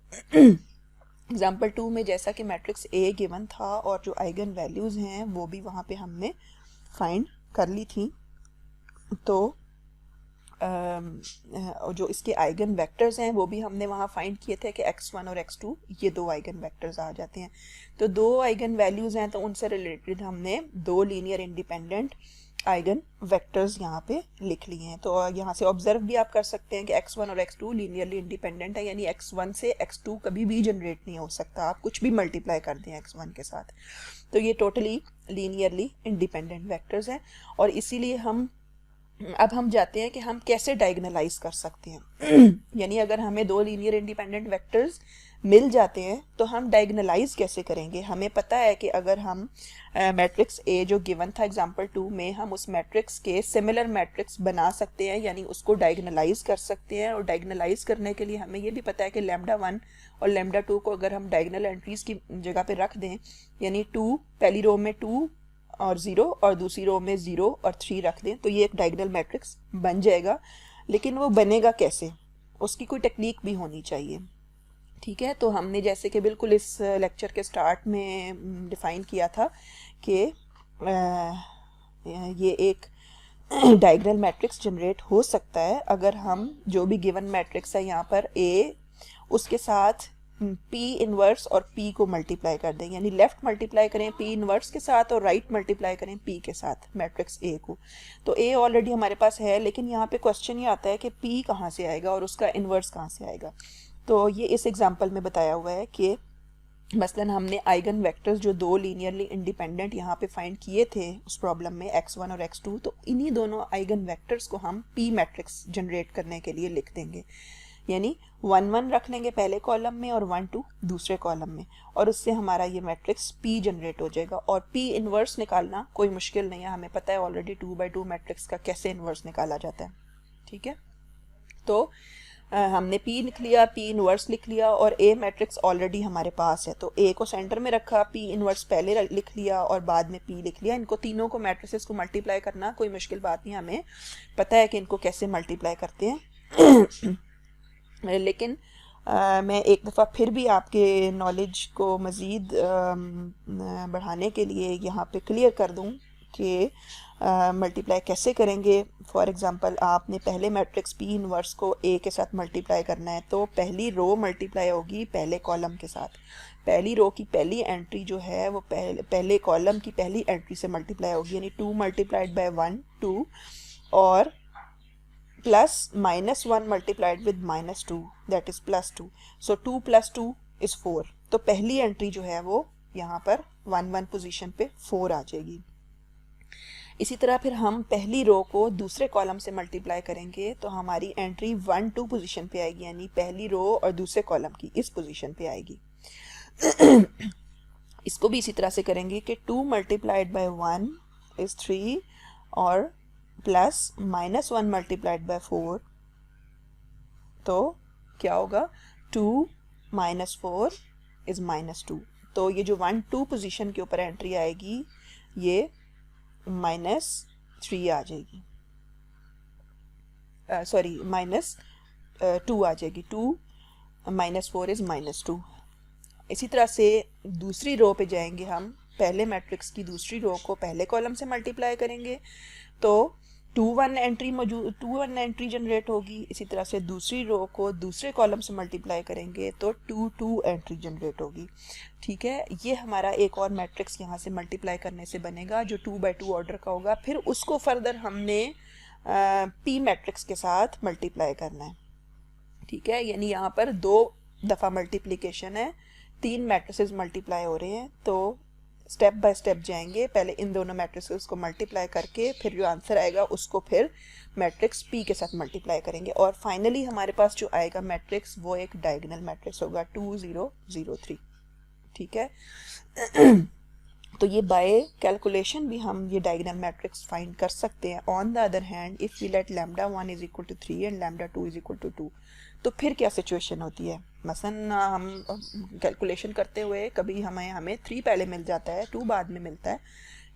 example 2 में जैसा कि matrix A given था और जो eigen values हैं वो भी वहाँ पे हमने फाइंड कर ली थी, तो जो इसके आइगन वेक्टर्स हैं वो भी हमने वहाँ फाइंड किए थे कि x1 और x2 ये दो आइगन वेक्टर्स आ जाते हैं। तो दो आइगन वैल्यूज़ हैं तो उनसे रिलेटेड हमने दो लीनियर इंडिपेंडेंट आइगन वेक्टर्स यहाँ पे लिख लिए हैं। तो यहाँ से ऑब्जर्व भी आप कर सकते हैं कि x1 और x2 लीनियरली इंडिपेंडेंट है, यानी x1 से x2 कभी भी जनरेट नहीं हो सकता, आप कुछ भी मल्टीप्लाई कर दें x1 के साथ। तो ये टोटली लीनियरली इंडिपेंडेंट वेक्टर्स हैं और इसीलिए अब हम जाते हैं कि हम कैसे डायगोनलाइज कर सकते हैं। यानी अगर हमें दो लीनियर इंडिपेंडेंट वेक्टर्स मिल जाते हैं तो हम डायगोनलाइज कैसे करेंगे। हमें पता है कि अगर हम मैट्रिक्स ए जो गिवन था एग्जांपल 2 में, हम उस मैट्रिक्स के सिमिलर मैट्रिक्स बना सकते हैं, यानी उसको डायगोनलाइज कर सकते हैं। और डायगोनलाइज करने के लिए हमें ये भी पता है कि लैम्डा 1 और लैम्डा 2 को अगर हम डायगोनल एंट्रीज की जगह पे रख दें, यानी 2 पहली रो में 2 और 0 और दूसरी रो में 0 और 3 रख दें, तो ये एक डायगोनल मैट्रिक्स बन जाएगा। लेकिन वो बनेगा कैसे, उसकी कोई टेक्निक भी होनी चाहिए। ठीक है, तो हमने जैसे कि बिल्कुल इस लेक्चर के स्टार्ट में डिफ़ाइन किया था कि ये एक डायगोनल मैट्रिक्स जनरेट हो सकता है अगर हम जो भी गिवन मैट्रिक्स है यहाँ पर ए, उसके साथ P इनवर्स और P को मल्टीप्लाई कर दें, यानी लेफ्ट मल्टीप्लाई करें P इनवर्स के साथ और राइट मल्टीप्लाई करें P के साथ मैट्रिक्स A को। तो A ऑलरेडी हमारे पास है, लेकिन यहाँ पे क्वेश्चन ये आता है कि P कहाँ से आएगा और उसका इनवर्स कहाँ से आएगा। तो ये इस एग्जांपल में बताया हुआ है कि मसलन हमने आइगन वेक्टर्स जो दो लीनियरली इंडिपेंडेंट यहाँ पे फाइंड किए थे उस प्रॉब्लम में x1 और x2, तो इन्हीं दोनों आइगन वेक्टर्स को हम P मैट्रिक्स जनरेट करने के लिए लिख देंगे। यानी 1 1 रख लेंगे पहले कॉलम में और 1 2 दूसरे कॉलम में, और उससे हमारा ये मैट्रिक्स P जनरेट हो जाएगा। और P इनवर्स निकालना कोई मुश्किल नहीं है, हमें पता है ऑलरेडी 2 by 2 मैट्रिक्स का कैसे इनवर्स निकाला जाता है। ठीक है, तो हमने P लिख लिया, P इनवर्स लिख लिया और A मैट्रिक्स ऑलरेडी हमारे पास है, तो A को सेंटर में रखा, P इनवर्स पहले लिख लिया और बाद में P लिख लिया। इनको तीनों को मैट्रिसेस को मल्टीप्लाई करना कोई मुश्किल बात नहीं, हमें पता है कि इनको कैसे मल्टीप्लाई करते हैं। लेकिन मैं एक दफ़ा फिर भी आपके नॉलेज को मज़ीद बढ़ाने के लिए यहाँ पे क्लियर कर दूँ कि मल्टीप्लाई कैसे करेंगे। फॉर एग्ज़ाम्पल आपने पहले मैट्रिक्स P इनवर्स को A के साथ मल्टीप्लाई करना है, तो पहली रो मल्टीप्लाई होगी पहले कॉलम के साथ। पहली रो की पहली एंट्री जो है वो पहले कॉलम की पहली एंट्री से मल्टीप्लाई होगी, यानी 2 मल्टीप्लाइड बाय 1 2 और plus -1 multiplied with -2 that is +2। So 2 + 2 is 4। तो पहली एंट्री जो है वो यहाँ पर 1 1 पोजीशन पे 4 आ जाएगी। इसी तरह फिर हम पहली रो को दूसरे कॉलम से मल्टीप्लाई करेंगे तो हमारी एंट्री 1 2 पोजीशन पे आएगी, यानी पहली रो और दूसरे कॉलम की इस पोजीशन पे आएगी। इसको भी इसी तरह से करेंगे कि 2 मल्टीप्लाइड बाय 1 इज 3 और प्लस -1 मल्टीप्लाइड बाय 4, तो क्या होगा 2 - 4 इज -2। तो ये जो 1 2 पोजीशन के ऊपर एंट्री आएगी ये -3 आ जाएगी, सॉरी -2 आ जाएगी। 2 - 4 इज -2। इसी तरह से दूसरी रो पे जाएंगे, हम पहले मैट्रिक्स की दूसरी रो को पहले कॉलम से मल्टीप्लाई करेंगे तो 2 1 एंट्री जनरेट होगी। इसी तरह से दूसरी रो को दूसरे कॉलम से मल्टीप्लाई करेंगे तो 2 2 एंट्री जनरेट होगी। ठीक है, ये हमारा एक और मैट्रिक्स यहाँ से मल्टीप्लाई करने से बनेगा जो 2 by 2 ऑर्डर का होगा। फिर उसको फर्दर हमने P मैट्रिक्स के साथ मल्टीप्लाई करना है। ठीक है, यानी यहाँ पर 2 दफ़ा मल्टीप्लिकेशन है, 3 मैट्रिसेस मल्टीप्लाई हो रहे हैं। तो स्टेप बाय स्टेप जाएंगे, पहले इन दोनों मैट्रिसेस को मल्टीप्लाई करके फिर जो आंसर आएगा उसको फिर मैट्रिक्स P के साथ मल्टीप्लाई करेंगे और फाइनली हमारे पास जो आएगा मैट्रिक्स वो एक डायगोनल मैट्रिक्स होगा 2 0 0 3। ठीक है, तो ये बाय कैलकुलेशन भी हम ये डायगोनल मैट्रिक्स फाइंड कर सकते हैं। On the other hand if we let λ1 is equal to 3 and λ2 is equal to 2, तो फिर क्या सिचुएशन होती है। मसलन हम कैलकुलेशन करते हुए कभी हमें 3 पहले मिल जाता है, 2 बाद में मिलता है।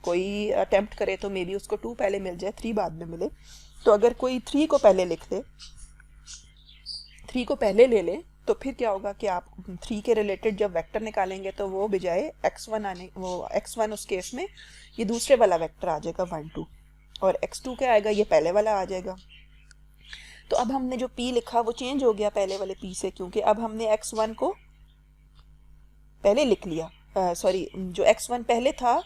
कोई अटेम्प्ट करे तो मे बी उसको 2 पहले मिल जाए, 3 बाद में मिले। तो अगर कोई 3 को पहले लिख ले, 3 को पहले ले ले तो फिर क्या होगा कि आप 3 के रिलेटेड जब वेक्टर निकालेंगे तो वो बजाय x1 आने, वो x1 उस केस में ये दूसरे वाला वेक्टर आ जाएगा 1 2, और x2 क्या आएगा, ये पहले वाला आ जाएगा। तो अब हमने जो p लिखा वो चेंज हो गया पहले वाले p से, क्योंकि अब हमने x1 को पहले लिख लिया, सॉरी जो x1 पहले था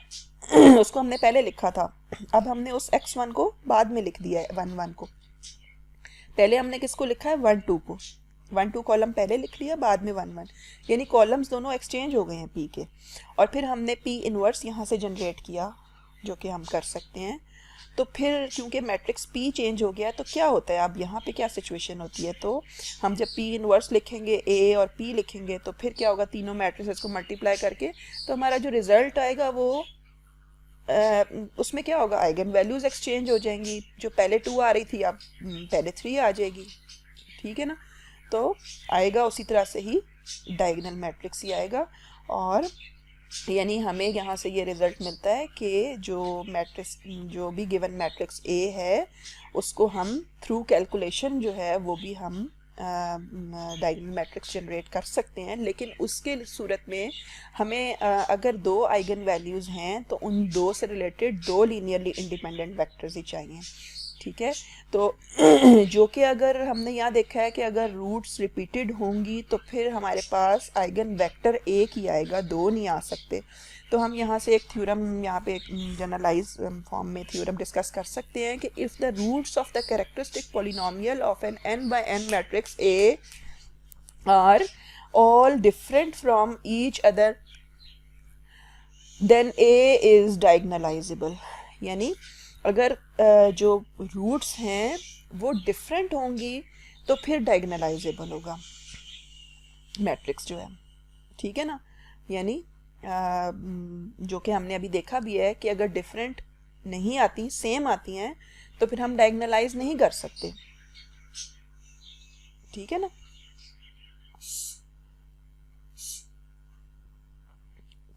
उसको हमने पहले लिखा था, अब हमने उस x1 को बाद में लिख दिया है 1 1 को। पहले हमने किसको लिखा है 1 2 को, 1 2 कॉलम पहले लिख लिया, बाद में 1 1, यानी कॉलम्स दोनों एक्सचेंज हो गए हैं p के। और फिर हमने p इनवर्स यहाँ से जनरेट किया, जो कि हम कर सकते हैं। तो फिर क्योंकि मैट्रिक्स p चेंज हो गया तो क्या होता है, अब यहाँ पे क्या सिचुएशन होती है, तो हम जब p इनवर्स लिखेंगे a और p लिखेंगे तो फिर क्या होगा, तीनों मैट्रिसेस को मल्टीप्लाई करके तो हमारा जो रिजल्ट आएगा वो उसमें क्या होगा, आइगन वैल्यूज एक्सचेंज हो जाएंगी, जो पहले 2 आ रही थी अब पहले 3 आ जाएगी, ठीक है ना। तो आएगा उसी तरह से ही डायगोनल मैट्रिक्स ही आएगा, और यानी हमें यहाँ से ये रिज़ल्ट मिलता है कि जो मैट्रिक्स, जो भी गिवन मैट्रिक्स A है उसको हम थ्रू कैलकुलेशन जो है वो भी हम डायगोनल मैट्रिक्स जनरेट कर सकते हैं। लेकिन उसके सूरत में हमें अगर 2 आइगन वैल्यूज़ हैं तो उन 2 से रिलेटेड 2 लीनियरली इंडिपेंडेंट वेक्टर्स ही चाहिए, ठीक है। तो जो कि अगर हमने यहाँ देखा है कि अगर रूट्स रिपीटेड होंगी तो फिर हमारे पास आइगन वेक्टर एक ही आएगा, 2 नहीं आ सकते। तो हम यहाँ से एक थ्योरम, यहाँ पे एक जनरलाइज फॉर्म में थ्योरम डिस्कस कर सकते हैं कि if the roots of the characteristic polynomial of an n by n matrix A are all different from each other then A is diagonalizable. यानी अगर जो रूट्स हैं वो डिफरेंट होंगी तो फिर डायगोनलाइजेबल होगा मैट्रिक्स जो है, ठीक है ना। यानी जो कि हमने अभी देखा भी है कि अगर डिफरेंट नहीं आती, सेम आती हैं, तो फिर हम डायगोनलाइज नहीं कर सकते, ठीक है ना।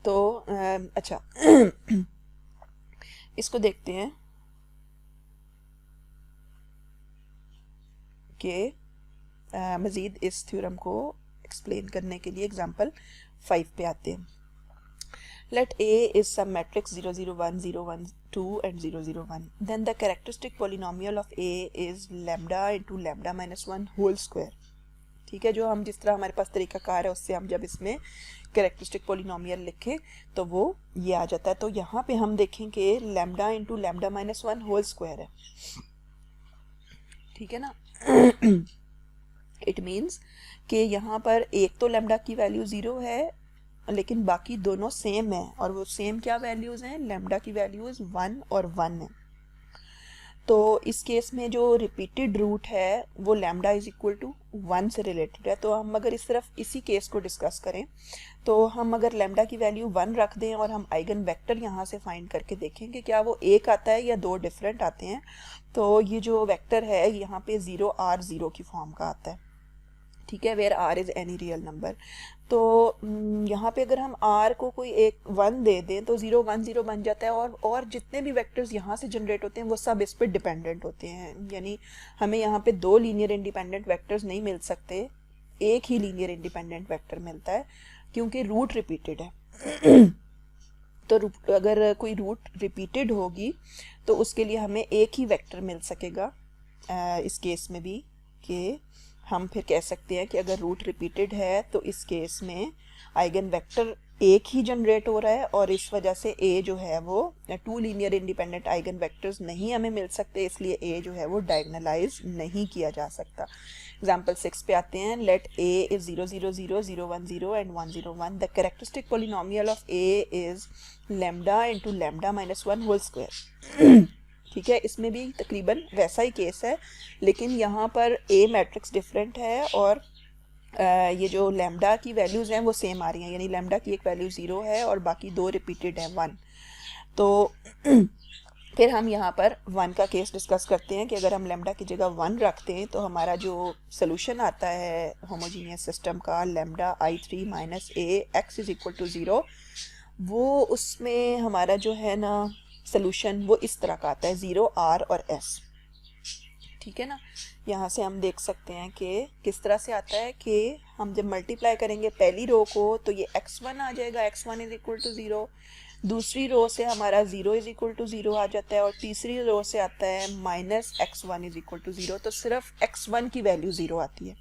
तो अच्छा इसको देखते हैं कि मज़ीद इस थ्योरम को एक्सप्लेन करने के लिए एग्जांपल 5 पे आते हैं। Let A is some matrix 0 0 1 0 1 2 and 0 0 1. Then the characteristic polynomial of A is lambda into lambda minus 1 whole square. ठीक है, जो हम जिस तरह हमारे पास तरीकाकार है उससे हम जब इसमें कैरेक्टरिस्टिक पोलिनोमियल लिखें तो वो ये आ जाता है। तो यहाँ पे हम देखेंगे lambda into lambda minus 1 whole square है, ठीक है ना। इट मीन्स कि यहाँ पर एक तो लैम्डा की वैल्यू 0 है लेकिन बाकी दोनों सेम है, और वो सेम क्या वैल्यूज़ हैं, लैम्डा की वैल्यूज़ 1 और 1 है। तो इस केस में जो रिपीटेड रूट है वो लैम्डा इज इक्वल टू 1 से रिलेटेड है। तो हम अगर इस तरफ इसी केस को डिस्कस करें तो हम अगर लैम्डा की वैल्यू 1 रख दें और हम आइगन वेक्टर यहाँ से फाइंड करके देखेंगे क्या वो एक आता है या 2 डिफरेंट आते हैं। तो ये जो वेक्टर है यहाँ पे 0 R 0 की फॉर्म का आता है, ठीक है, where R is any real number. तो यहाँ पे अगर हम R को कोई एक 1 दे दें तो 0 1 0 बन जाता है, और जितने भी वेक्टर्स यहाँ से जनरेट होते हैं वो सब इस पर डिपेंडेंट होते हैं। यानी हमें यहाँ पे 2 लीनियर इंडिपेंडेंट वेक्टर्स नहीं मिल सकते, एक ही लीनियर इंडिपेंडेंट वेक्टर मिलता है क्योंकि रूट रिपीटेड है। तो अगर कोई रूट रिपीटेड होगी तो उसके लिए हमें एक ही वेक्टर मिल सकेगा। इस केस में भी कि हम फिर कह सकते हैं कि अगर रूट रिपीटेड है तो इस केस में आइगन वेक्टर एक ही जनरेट हो रहा है, और इस वजह से A जो है वो 2 लीनियर इंडिपेंडेंट आइगन वेक्टर्स नहीं हमें मिल सकते, इसलिए A जो है वो डायगोनलाइज नहीं किया जा सकता। एग्जाम्पल 6 पे आते हैं। Let A is 0 0 0 0 1 0 and 1 0 1। The characteristic polynomial of A is lambda into lambda minus 1 whole square. ठीक है, इसमें भी तकरीबन वैसा ही केस है, लेकिन यहाँ पर A मैट्रिक्स डिफरेंट है और ये जो लैम्डा की वैल्यूज़ हैं वो सेम आ रही हैं। यानी लैम्डा की एक वैल्यू 0 है और बाकी 2 रिपीटेड है 1। तो फिर हम यहाँ पर 1 का केस डिस्कस करते हैं कि अगर हम लैम्डा की जगह 1 रखते हैं तो हमारा जो सोल्यूशन आता है होमोजीनियस सिस्टम का lambda I3 minus A x is equal to 0, वो उसमें हमारा जो है ना सोल्यूशन वो इस तरह का आता है 0 R और S। ठीक है ना। यहाँ से हम देख सकते हैं कि किस तरह से आता है कि हम जब मल्टीप्लाई करेंगे पहली रो को तो ये x1 आ जाएगा, x1 इज इक्वल टू 0। दूसरी रो से हमारा 0 इज इक्वल टू 0 आ जाता है और तीसरी रो से आता है minus x1 is equal to 0। तो सिर्फ x1 की वैल्यू 0 आती है,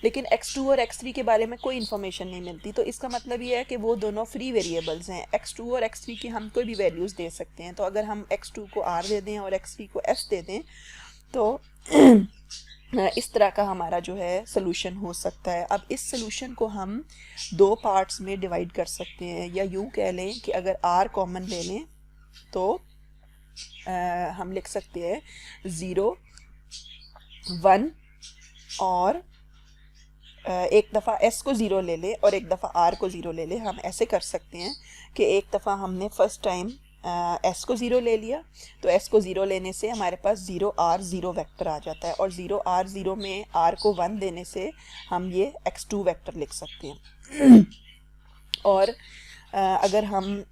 लेकिन x2 और x3 के बारे में कोई इन्फॉर्मेशन नहीं मिलती। तो इसका मतलब ये है कि वो दोनों फ्री वेरिएबल्स हैं। x2 और x3 की हम कोई भी वैल्यूज़ दे सकते हैं। तो अगर हम x2 को r दे दें और x3 को s दे दें तो इस तरह का हमारा जो है सोल्यूशन हो सकता है। अब इस सोल्यूशन को हम दो पार्ट्स में डिवाइड कर सकते हैं, या यूँ कह लें कि अगर r कॉमन ले लें तो हम लिख सकते हैं 0 1 और एक दफ़ा s को 0 ले ले और एक दफ़ा r को 0 ले ले। हम ऐसे कर सकते हैं कि एक दफ़ा हमने फर्स्ट टाइम s को 0 ले लिया, तो s को 0 लेने से हमारे पास 0 r 0 वेक्टर आ जाता है, और 0 r 0 में r को 1 देने से हम ये x2 वेक्टर लिख सकते हैं। और अगर हम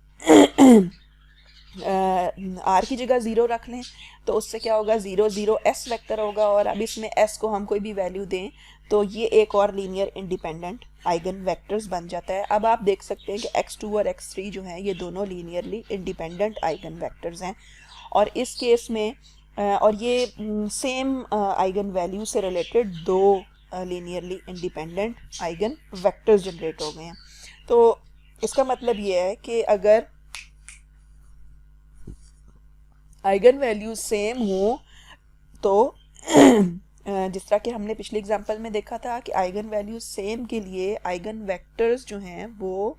r की जगह 0 रख लें तो उससे क्या होगा, 0 0 s वेक्टर होगा, और अब इसमें s को हम कोई भी वैल्यू दें तो ये एक और लीनियर इंडिपेंडेंट आइगन वेक्टर्स बन जाता है। अब आप देख सकते हैं कि x2 और x3 जो हैं ये दोनों लीनियरली इंडिपेंडेंट आइगन वेक्टर्स हैं, और इस केस में और ये सेम आइगन वैल्यू से रिलेटेड दो linearly independent eigen vectors generate हो गए हैं। तो इसका मतलब ये है कि अगर आइगन वैल्यूज सेम हो तो जिस तरह कि हमने पिछले एग्जांपल में देखा था कि आइगन वैल्यूज सेम के लिए आइगन वेक्टर्स जो हैं वो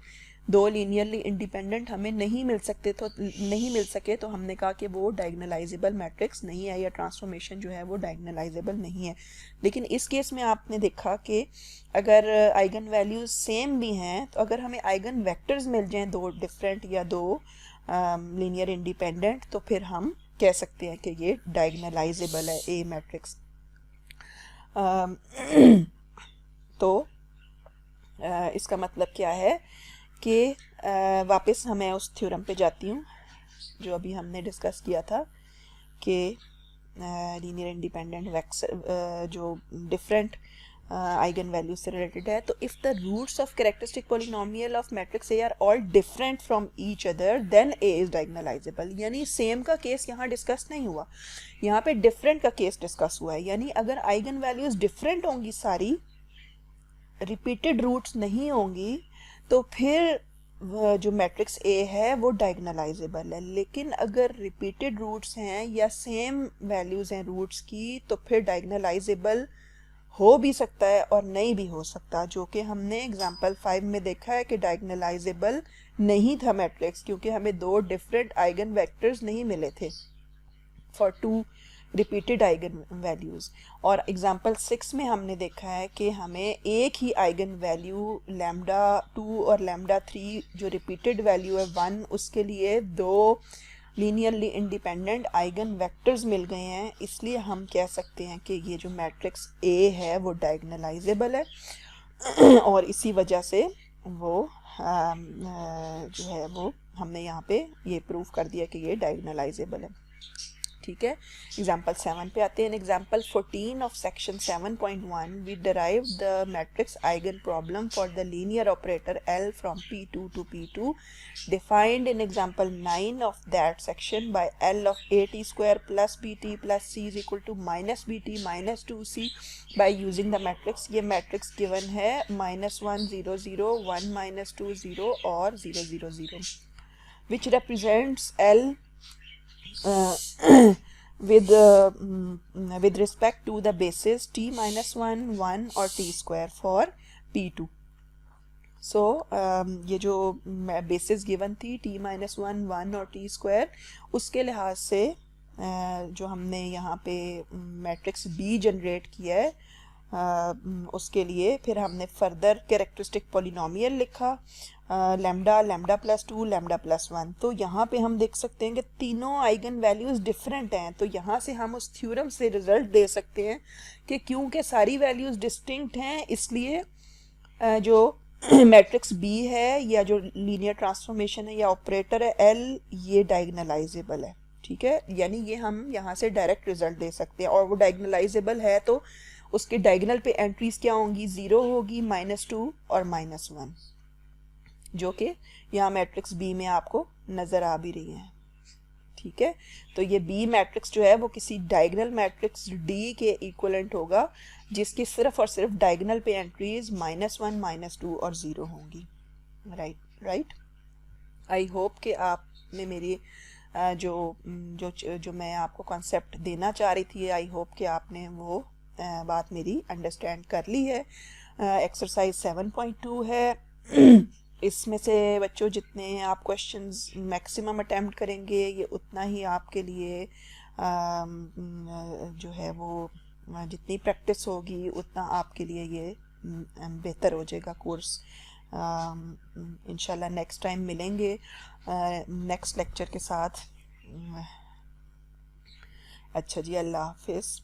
दो लीनियरली इंडिपेंडेंट हमें नहीं मिल सके, तो हमने कहा कि वो डायगोनलाइजेबल मैट्रिक्स नहीं है, या ट्रांसफॉर्मेशन जो है वो डायगोनलाइजेबल नहीं है। लेकिन इस केस में आपने देखा कि अगर आइगन वैल्यूज सेम भी हैं तो अगर हमें आइगन वेक्टर्स मिल जाएं दो डिफरेंट या दो लीनियर इंडिपेंडेंट, तो फिर हम कह सकते हैं कि ये डायगोनलाइजेबल है ए मैट्रिक्स। तो इसका मतलब क्या है कि वापस मैं उस थ्योरम पे जाती हूँ जो अभी हमने डिस्कस किया था कि लीनियर इंडिपेंडेंट वेक्टर जो डिफरेंट आइगन वैल्यूज से रिलेटेड है। तो if the roots of characteristic polynomial of matrix A are all different from each other then A is diagonalizable. यानी सेम का केस यहाँ डिस्कस नहीं हुआ, यहाँ पे डिफरेंट का केस डिस्कस हुआ है। यानी अगर आइगन वैल्यूज डिफरेंट होंगी, सारी रिपीटेड रूट्स नहीं होंगी, तो फिर जो मैट्रिक्स ए है वो डायगोनलाइजेबल है। लेकिन अगर रिपीटेड रूट्स हैं या सेम वैल्यूज हैं रूट्स की, तो फिर डायगोनलाइजेबल हो भी सकता है और नहीं भी हो सकता, जो कि हमने एग्जांपल 5 में देखा है कि डायगोनलाइजेबल नहीं था मैट्रिक्स, क्योंकि हमें दो डिफरेंट आइगन वेक्टर्स नहीं मिले थे for two repeated eigen values. और एग्जांपल 6 में हमने देखा है कि हमें एक ही आइगन वैल्यू लैम्डा 2 और लैम्डा 3 जो रिपीटेड वैल्यू है 1, उसके लिए दो लीनियरली इंडिपेंडेंट आइगन वेक्टर्स मिल गए हैं। इसलिए हम कह सकते हैं कि ये जो मैट्रिक्स ए है वो डायगोनलाइजेबल है, और इसी वजह से वो जो है वो हमने यहाँ पे ये प्रूव कर दिया कि ये डायगोनलाइजेबल है। ठीक है, एग्जाम्पल 7 पे आते हैं। In example 14 of section 7.1 we derive the matrix eigen problem for the linear operator L फ्रॉम P2 to P2 defined in example 9 of that section by L of AT square plus BT plus C is equal to minus BT minus 2C by using the matrix। ये matrix given है -1 0 0 1 -2 0 और 0 0 0 which represents L with respect to the basis t minus 1 1 और t square for p2। so ये जो basis given थी t minus 1 1 और t square, उसके लिहाज से जो हमने यहाँ पे मैट्रिक्स b जनरेट किया है उसके लिए फिर हमने फर्दर कैरेक्टरिस्टिक पॉलिनोमियल लिखा lambda lambda plus 2 lambda plus 1। तो यहाँ पे हम देख सकते हैं कि तीनों आइगन वैल्यूज डिफरेंट हैं। तो यहाँ से हम उस थ्योरम से रिजल्ट दे सकते हैं कि क्योंकि सारी वैल्यूज डिस्टिंक्ट हैं, इसलिए जो मैट्रिक्स बी है या जो लीनियर ट्रांसफॉर्मेशन है या ऑपरेटर है एल, ये डायगोनलाइजेबल है। ठीक है, यानी ये हम यहाँ से डायरेक्ट रिजल्ट दे सकते हैं। और वो डायगनलाइजेबल है तो उसके डायगनल पे एंट्रीज क्या होंगी, 0 होगी, -2 और -1, जो कि यहाँ मैट्रिक्स बी में आपको नज़र आ भी रही है। ठीक है, तो ये बी मैट्रिक्स जो है वो किसी डायगनल मैट्रिक्स डी के इक्वलेंट होगा, जिसकी सिर्फ और सिर्फ डायगनल पे एंट्रीज -1, -2 और 0 होंगी। राइट। आई होप कि आपने मेरी जो मैं आपको कॉन्सेप्ट देना चाह रही थी, आई होप कि आपने वो बात मेरी अंडरस्टैंड कर ली है। एक्सरसाइज 7.2 है। इसमें से बच्चों जितने आप क्वेश्चंस मैक्सिमम अटेम्प्ट करेंगे ये उतना ही आपके लिए जो है वो जितनी प्रैक्टिस होगी उतना आपके लिए ये बेहतर हो जाएगा कोर्स। इंशाल्लाह नेक्स्ट टाइम मिलेंगे नेक्स्ट लेक्चर के साथ। अच्छा जी, अल्लाह हाफिज़।